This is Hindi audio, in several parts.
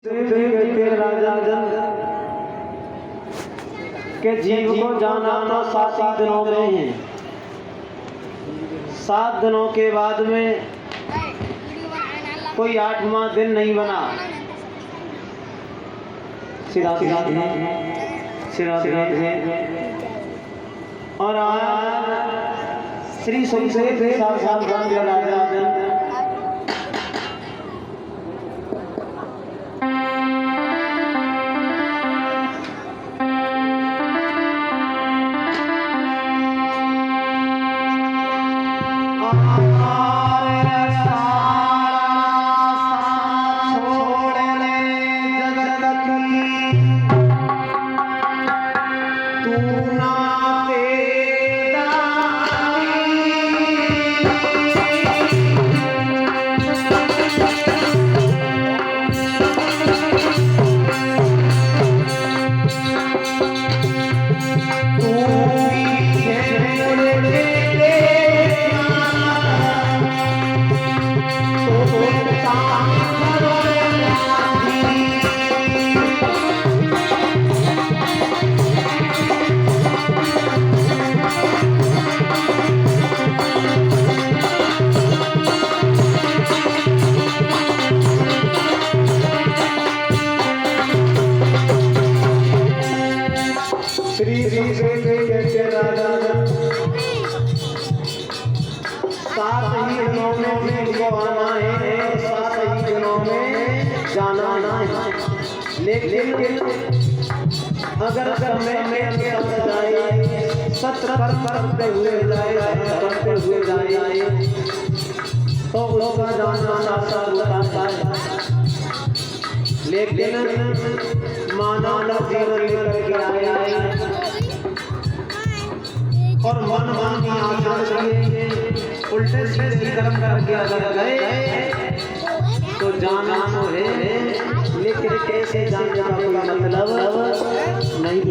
के राजा के जीव को जाना तो 7 दिनों में है। 7 दिनों के बाद में कोई 8वां दिन नहीं बना। सीधा और आज श्री सुखदेव के राजा लेकिन अगर समय में जाए सत्र करते हुए जाए तो लोग जाना होता है। लेकिन मानव जीवन लेकर आए और मन मानी उल्टे सीधे कर्म करके गए तो जाना तो है, लेकिन कैसे जाने का कोई मतलब नहीं।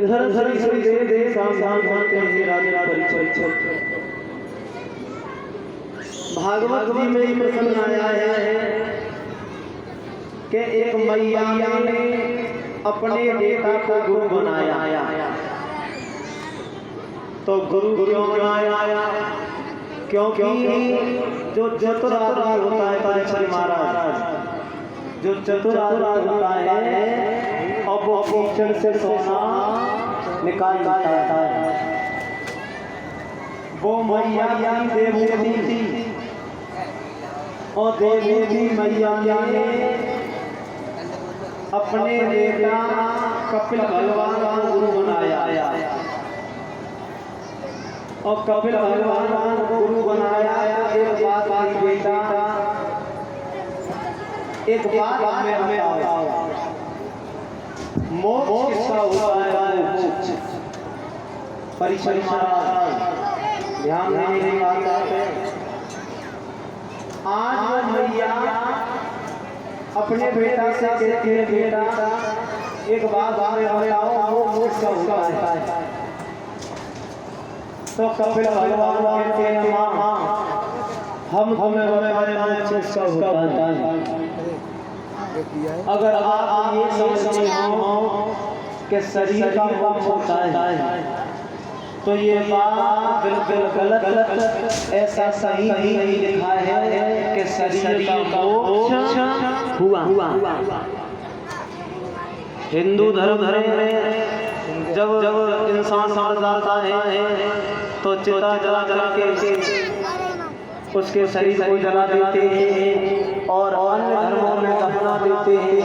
इधर श्री देव सावधान करते हैं राजा परिचय। भागवत जी में प्रसंग आया है कि एक मैया ने अपने बेटा को गुरु बनाया। तो गुरु क्यों बनाया? क्योंकि जो चतुर आदमी होता है परीक्षित महाराज, जो चतुर आदमी होता है अब वो कीचड़ से सोना निकाल देता है। वो मैया की देवमूर्ति थी और देवमूर्ति मैया ने अपने बेटा कपिल भगवान को गुरु बनाया और कपिल भगवान को गुरु बनाया। एक बात बेटा, एक बात में हमें मोक्ष किसका होता है? परीक्षित महाराज ध्यान देने की बात है। आज मैया अपने बेटा से कहती है बेटा एक बात बताओ, वो मोक्ष का होता है। तो कपिल भगवान कहते हैं माँ हम तुम्हें मोक्ष का होता है। अगर आप ये समझते हो कि शरीर का मोक्ष होता है तो ये बात बिल्कुल गलत। ऐसा सही नहीं लिखा है कि शरीर का मोक्ष हुआ। हिंदू धर्म में जब इंसान मर जाता है तो चिता जला के उसके शरीर को जला देते हैं और अन्य धर्मों में दफना देते हैं,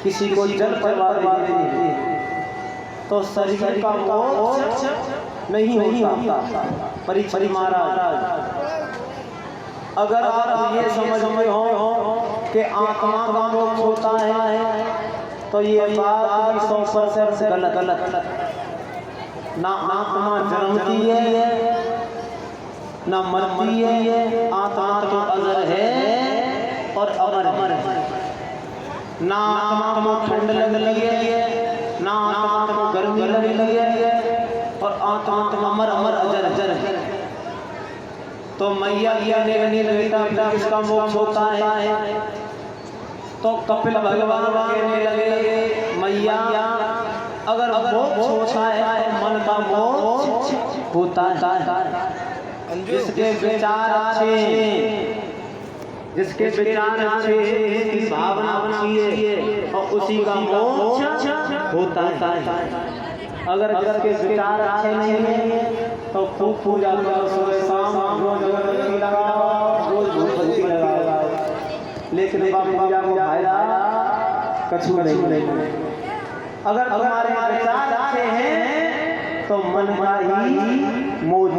किसी को जल चढ़वा देते हैं। तो शरीर का मोक्ष नहीं होता। परीक्षित महाराज अगर आप ये समझ में हो कि आत्मा का मोक्ष होता है तो ये बात 100% गलत। ना आत्मा जन्मती है ना मरती है। आत्मा तो अजर है और अमर है। ना आत्मा को ठंड लग है, ना आत्मा को गर्मी लगी है और आत्मा तो अमर अजर है। तो मैया ने बेटा किसका मोक्ष होता है? तो कपिल भगवान कहने लगे मैया अगर मोक्ष होता है तो मन का मोक्ष होता है। जिसके विचार अच्छे, जिसके विचार अच्छे, जिसकी भावना अच्छी है और उसी का मोक्ष होता है। अगर जिसके विचार अच्छे नहीं है तो खूब पूजा करो, सुबह शाम रोज अगरबत्ती लगाओ, रोज धूपबत्ती लगाओ, लेकिन पूजा को फायदा कछु नहीं। अगर तुम्हारे विचार अच्छे हैं तो मन का ही मोक्ष।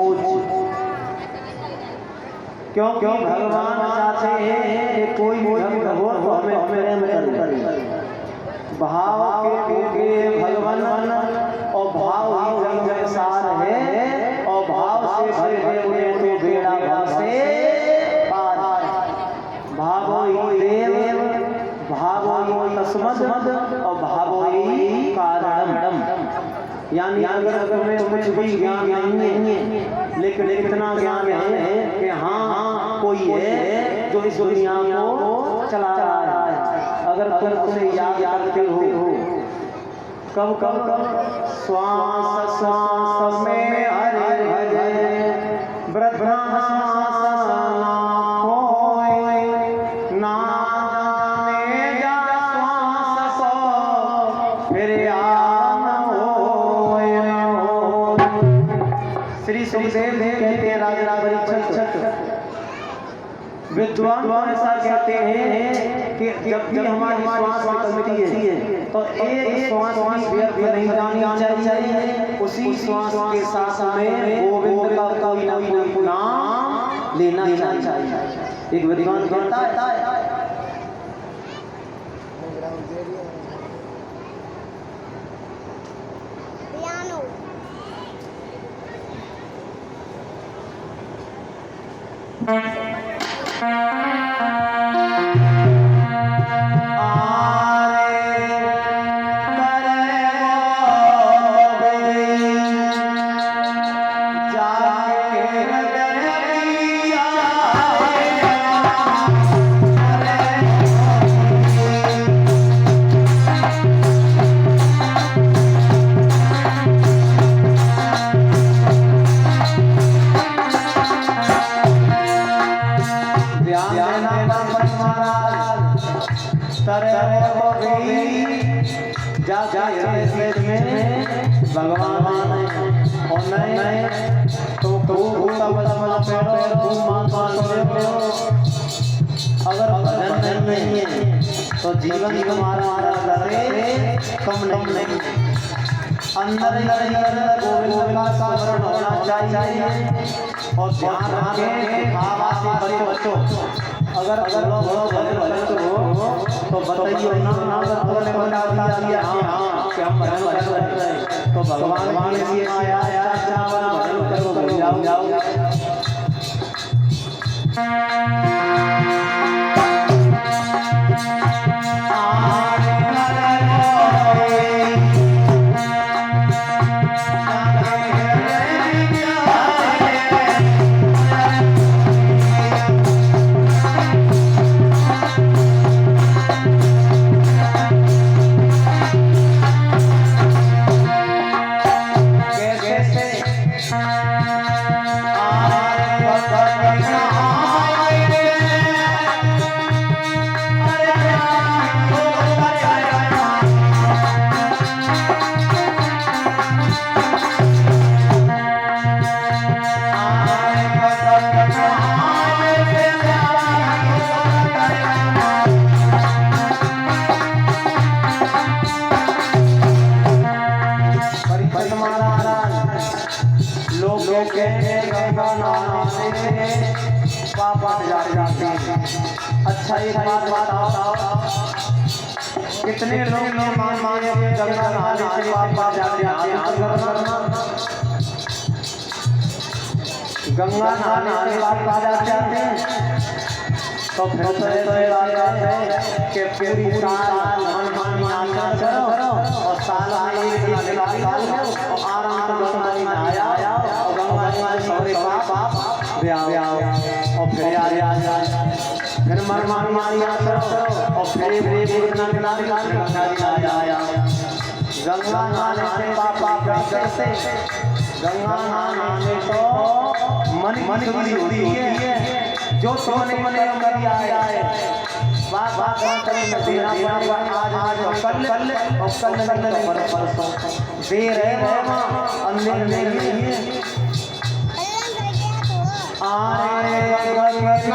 क्यों भगवान चाहते हैं कि कोई धर्म हो तो हमें प्रेम करे। भाव के भगवान और भाव ही जग सार है और भाव से भरे हुए तो बेड़ा भाव से पार। भावो ही देव भावो ही तस्मद और भावो ही कारणम। यानी अगर में कुछ भी ज्ञान नहीं है लेकिन इतना ज्ञान है कि हाँ कोई है जो इस दुनिया को चला रहा है। अगर तुम उसे याद करते हो कब श्वास में हरे भजे ब्रह्मासना होय ना जाने जा श्वास को फिर श्री सुखदेव कहते हैं राजा परीक्षित विद्वान ऐसा कहते हैं कि जब भी हमारी श्वास निकलती है तो एक श्वास भी व्यर्थ नहीं जानी चाहिए। उसी श्वास के साथ में गोविंद का कोई ना कोई नाम लेना चाहिए। एक विद्वान कहता है भगवान और नहीं तो अगर भजन नहीं है तो जीवन तुम्हारा कम नहीं। अंदर गोविंद का स्मरण होना चाहिए और ध्यान रखें। बच्चों अगर भजन हो तो बताइए ना अगर बता दिया कि हम भजन कर रहे हैं तो भगवान के लिए आया भजन करो जाओ। अच्छा एक बात बताओ कितने लोग माने गंगा नहाने के बाद जाते हैं गंगा नहाने के बाद जाते हैं तो फिर कि पूरी साल मन करो और साल एक निकाल लो और आराम से गंगा नहाया और गंगा सौरे पाप और फिर फिर मारिया और फिर गंगा नहाने से पापा करते गंगा नहाने तो मन होती है जो सोने मने कर आया है बात करने में देना पड़ेगा। आज कल परसों देर है अंधेर नहीं है आए लेकिन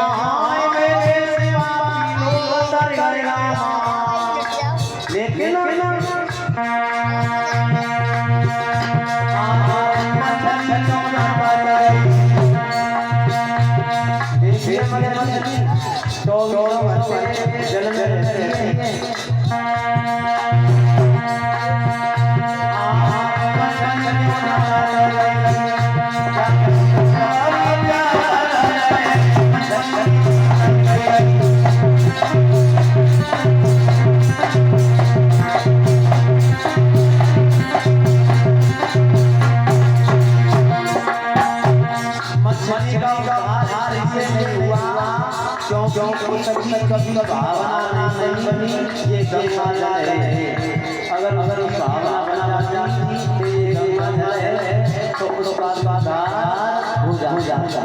जल में कभी भावना नहीं बनी ये गंगा है। अगर भावना बना जाती तो ये गंगा है तो उसका आधार हो जाता।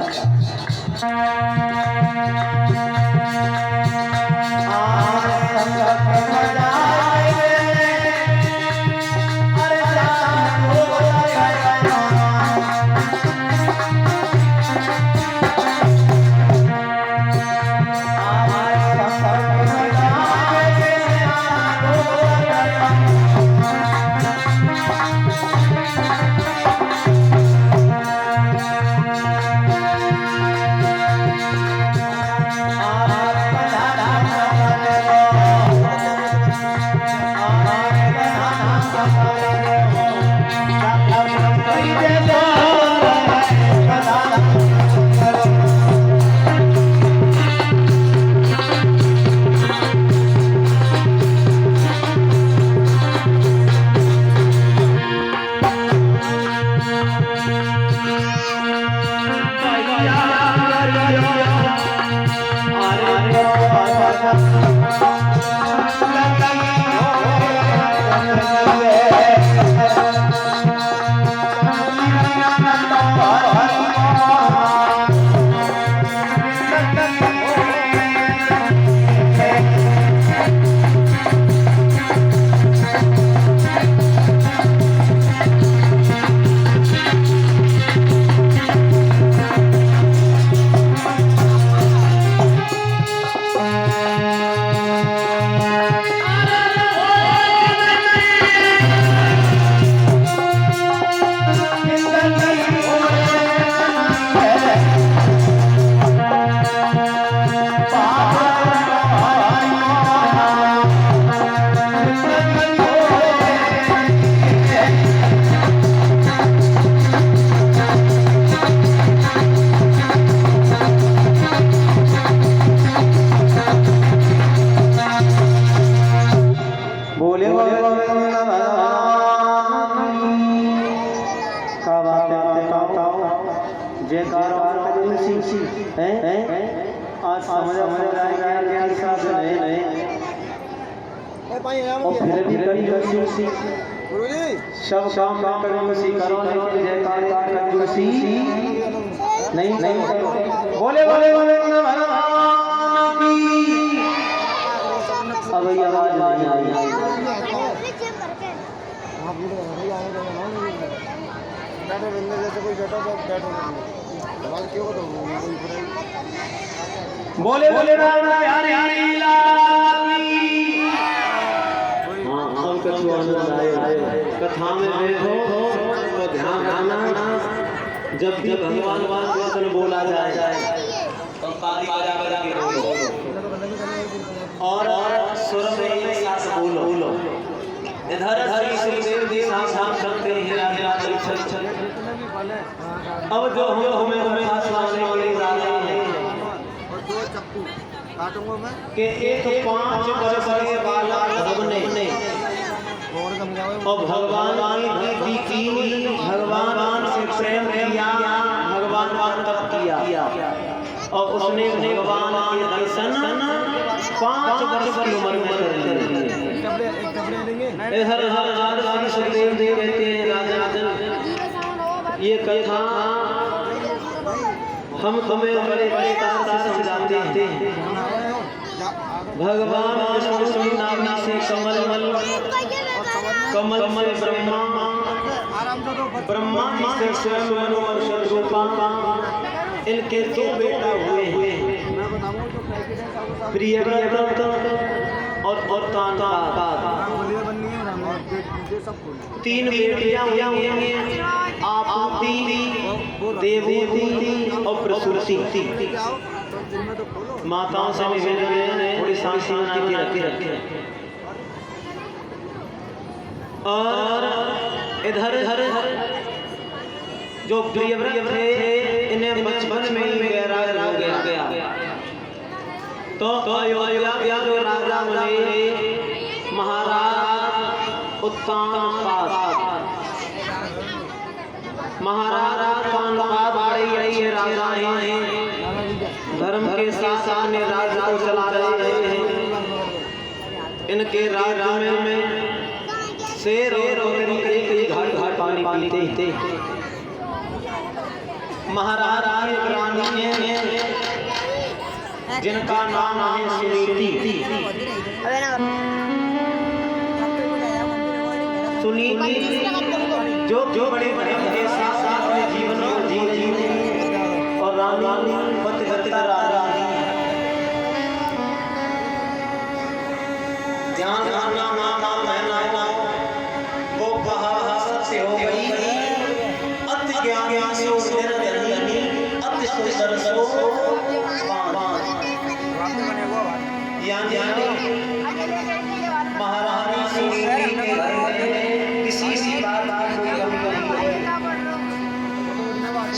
कौन सी हैं आज समझ आएगा क्या हिसाब से नए और फिर भी कंजूसी सब काम कंजूसी करो लेकिन जयकार कंजूसी नहीं बोले बोले बोले अब ये आवाज नहीं आई बोले बोले राम प्यारे कथा में बैठो तो ध्यान रखना जब भी भगवान वचन बोला जाए तो ताली बजा बजा के बोलो और सुर में एक साथ बोलो इधर हरि सुखदेव जी साथ करते हैं राजा चल अब जो हमें आसमाने वाले राजा हैं कि एक 5 वर्ष के बालक ने और भगवान की भगवान से प्रेम किया भगवान तप किया और उसने भगवान के दर्शन 5 वर्ष की उम्र में कर लिए। हर हर सुखदेव देव कहते हैं राजा ये कथा हम तुम्हें बड़े बड़े तरह से समझाते हैं। भगवान विष्णु नाम से कमल में ब्रह्मा से स्वयं और रूपा इनके 2 बेटा हुए प्रियव्रत और तानका 3 बेटियां हुई आपूति देवहूति और प्रसूति। माताओं से मिलने थोड़ी शांति रखे और इधर जो प्रियव्रत थे इन्हें बचपन में ही वैराग हो गया तो अयोध्या जो राजा बने महाराज उत्तानपाद बड़े राजा हैं धर्म के साथ में राज्य को चला रहे हैं। इनके राज्य में शेर एक घाट पानी पीते थे। महाराज रानी है जिनका नाम है सुनीति। जो बड़े बड़े के साथ में जीवन जीते और रानी पतिव्रता रानी ध्यान वो कहा सत्य हो गई अति ज्ञान से अति सुंदर महारानी सुनीति के किसी बात की कमी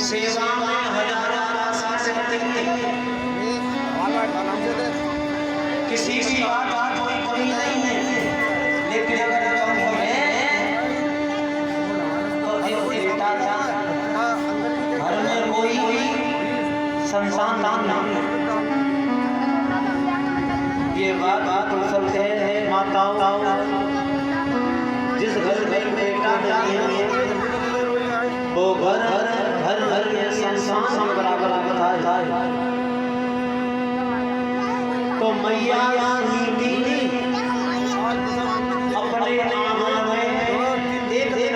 सेवा में किसी भी बात कोई कमी नहीं है लेकिन अगर कमी है तो बेटा घर में कोई संतान नहीं। ये बात हो सकते हैं माताओं जिस घर में बेटा नहीं है वो घर में संतान के बराबर होता है। तो मैया अपने आंगन में एक बैठ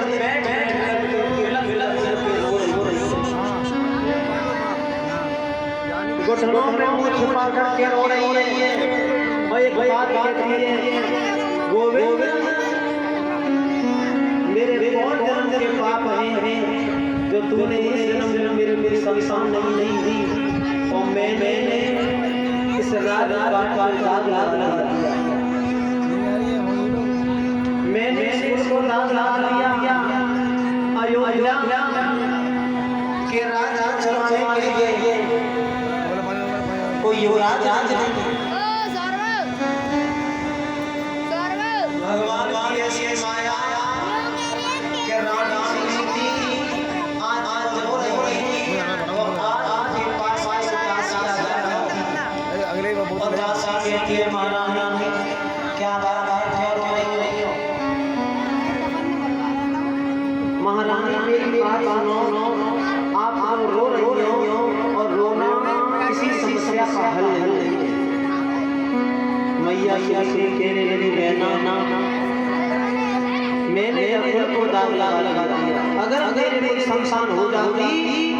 घुटनों में मुंह छुपा करके रो रही है। मैं एक बात कहती है गोविंद मेरे बहुत जन्म के पाप हैं जो तूने इस जन्म मेरे संतान नहीं दी और मैंने इस रात का याद लगा दिया। मैंने इसको याद लगा दिया अयोध्या के राजा चलाने के लिए कोई युवराज भगवान की ऐसी माया के राजा सीती आज हो रही और आज ये महारानी क्या बात क्यों रो रही हो? महारानी मेरी बात सुनो, आप रो रही हो और रोना किसी समस्या का हल नहीं है। मैया से तेरे लिए बहना मैंने खुद को दाग लगा दिया। अगर मेरे लिए संसान हो जाती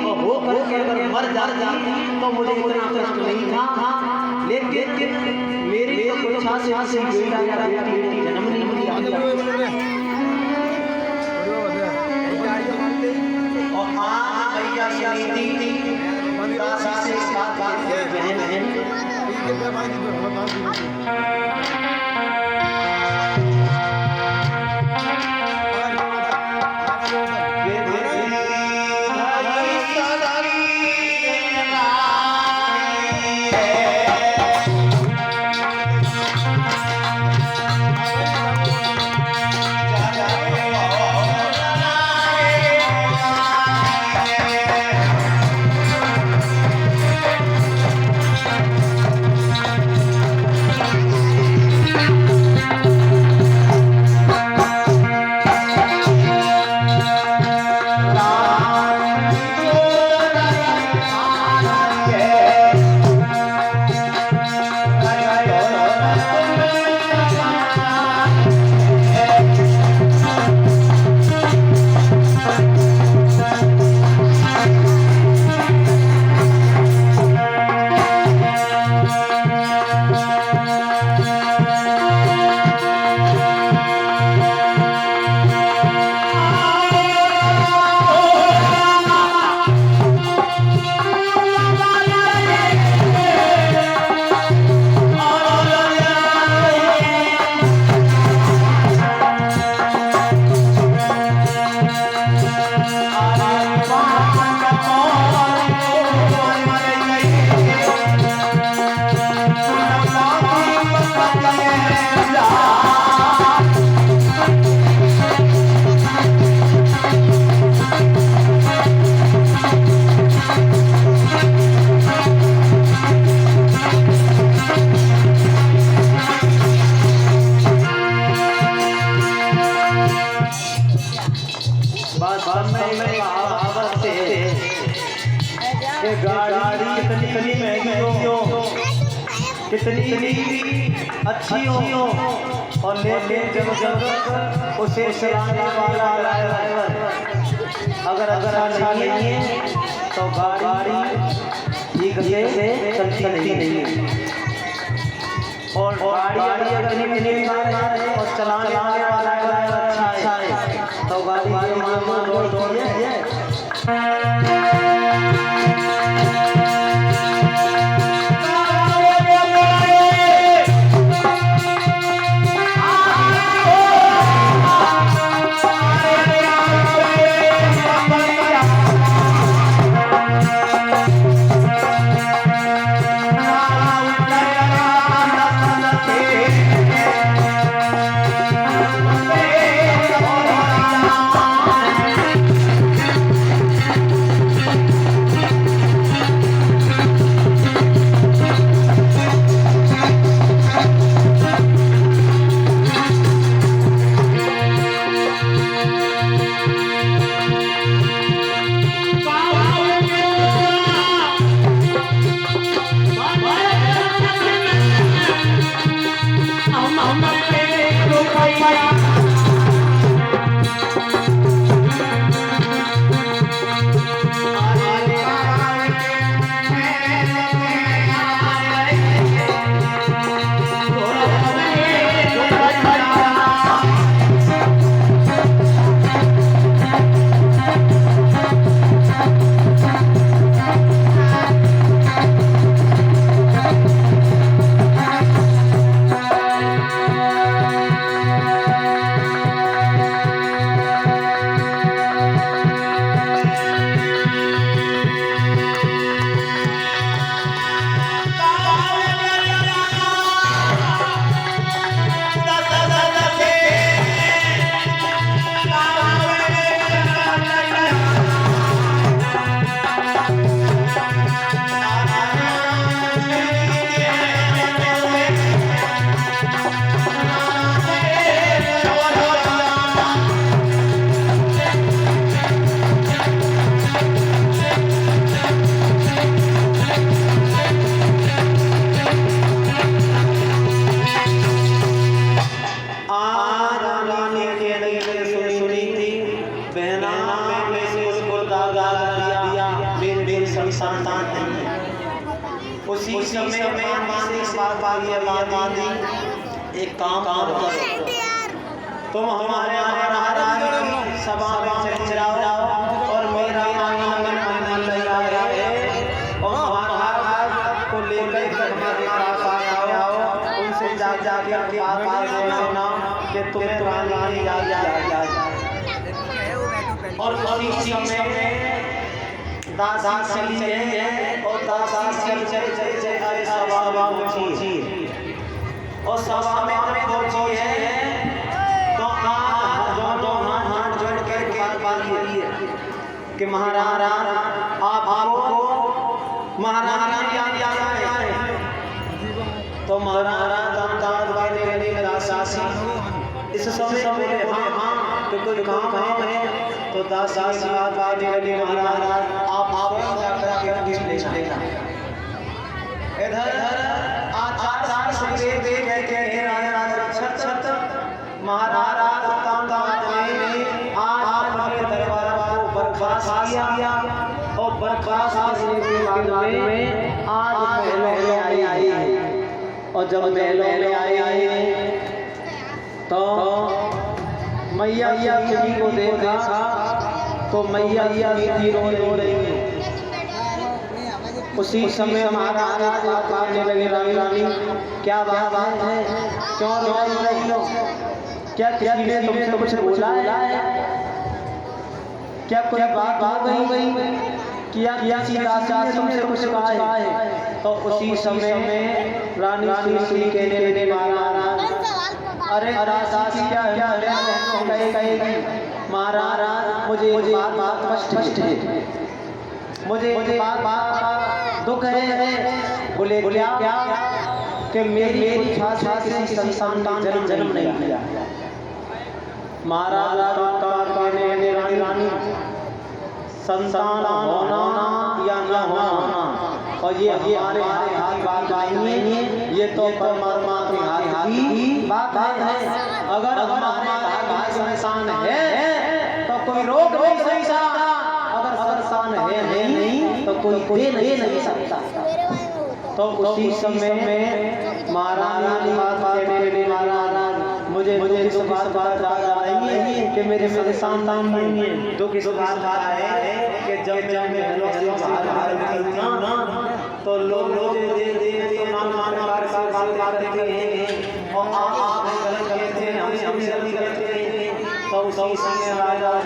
और हो करके अगर मर जाती तो मुझे इतना कष्ट नहीं था, लेकिन मेरी तो इच्छा से बेटी जन्म नहीं लिया और आज मैया से साथ बहन कितनी महंगी हो, कितनी अच्छी हो और लेकिन जब उसे चलाने वाला ड्राइवर अगर अच्छा नहीं है तो गाड़ी ठीक से चलती नहीं है। और गाड़ी अगर नहीं और चलाने वाला ड्राइवर अच्छा है तो गाड़ी दौड़ती है। नहीं है। उसी समय बांधी एक काम करो, तुम हमारे सभा में चले जाओ और मेरा आंगन लगाया है और महाराज को लेकर हमारे पास आओ, उनसे जाके बात करना कि तुम्हें रानी जा और उसी समय दास चली है और दास चल अरे सभा पहुंची और सभा में पहुंची है तो दोनों हाथ जोड़ कर बात की कि महाराज आपको महाराज याद आए तो महाराज इस समय तो कोई काम है तो दास बात महाराज आप लेना इधर आचार संगे कहते महाराज आज अपने दरबार को बर्खास्त किया और बर्खास्त में आज महलों आई और जब महलों में आई तो मैया जी को देखा तो मैया जी रो रही है। उसी समय महाराज कहने लगे रानी क्या बात है, क्यों रो रही हो, क्या किसी ने तुमसे कुछ बोला है, क्या कोई बात हो गई, क्या किसी दास ने तुमसे कुछ कहा है। तो उसी समय में रानी सुनी कहने लगे महाराज अरे दास क्या कहेगी महाराज मुझे बात स्पष्ट है, मुझे बात दुख है। बोले क्या कि मेरी इच्छा किसी संतान का जन्म नहीं किया। महाराज रानी संतान होना या न होना और ये हमारे हाथ बात नहीं है, ये तो परमात्मा के हाथ की बात है। अगर हमारे हाथ में शान है तो कोई रोक नहीं सकता, अगर शान है नहीं तो कोई दे नहीं सकता। तो उसी समय में महाराज मुझे इस बात नहीं है कि मेरे संतान नहीं है। दुख इस बात का है कि जब मैं बाहर निकलता ना तो लोग करते हैं और आप गलत करते हैं, हम सभी करते हैं। तो उसी समय राजा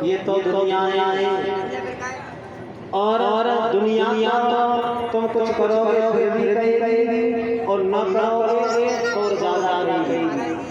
ये तो दुनिया है और दुनिया तो तुम कुछ करोगे फिर भी कहेगी और न करोगे तो ज्यादा कहेगी।